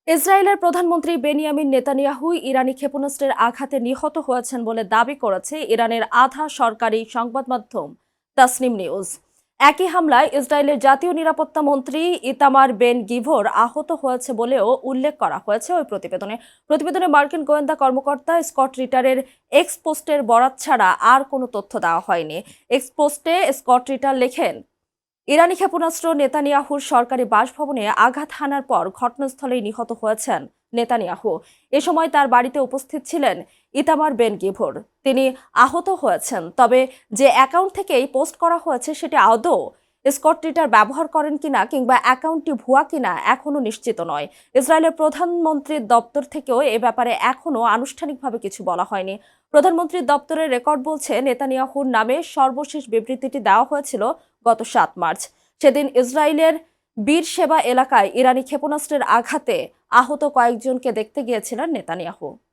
ইসরায়েলের প্রধানমন্ত্রী Benjamin Netanyahu ইরানি ক্ষেপণাস্ত্রের আঘাতে নিহত হয়েছেন বলে দাবি করেছে ইরানের আধা সরকারি সংবাদ মাধ্যম তাসনিম নিউজ। একই হামলায় ইসরায়েলের জাতীয় নিরাপত্তা মন্ত্রী ইতামার বেন গিভর আহত হয়েছে বলেও উল্লেখ করা হয়েছে ওই প্রতিবেদনে মার্কিন গোয়েন্দা কর্মকর্তা স্কট রিটারের এক্স পোস্টের বরাত ছাড়া আর কোনো তথ্য দেওয়া হয়নি। এক্স পোস্টে স্কট রিটার লেখেন, ইরানি ক্ষেপণাস্ত্র নেতানিয়াহুর সরকারি বাসভবনে আঘাত হানার পর ঘটনাস্থলেই নিহত হয়েছেন নেতানিয়াহু। এ সময় তার বাড়িতে উপস্থিত ছিলেন ইতামার বেন গিভর। তিনি আহত হয়েছেন, তবে যে অ্যাকাউন্ট থেকে এই পোস্ট করা হয়েছে সেটি আদৌ স্কট টুইটার ব্যবহার করেন কিনা কিংবা অ্যাকাউন্টটি ভুয়া কিনা এখনো নিশ্চিত নয়। ইসরায়েলের প্রধানমন্ত্রীর দপ্তর থেকেও এ ব্যাপারে এখনো আনুষ্ঠানিকভাবে কিছু বলা হয়নি। প্রধানমন্ত্রীর দপ্তরের রেকর্ড বলছে, নেতানিয়াহুর নামে সর্বশেষ বিবৃতিটি দেওয়া হয়েছিল গত ৭ মার্চ। সেদিন ইসরায়েলের বীর সেবা এলাকায় ইরানি ক্ষেপণাস্ত্রের আঘাতে আহত কয়েকজনকে দেখতে গিয়েছিলেন নেতানিয়াহু।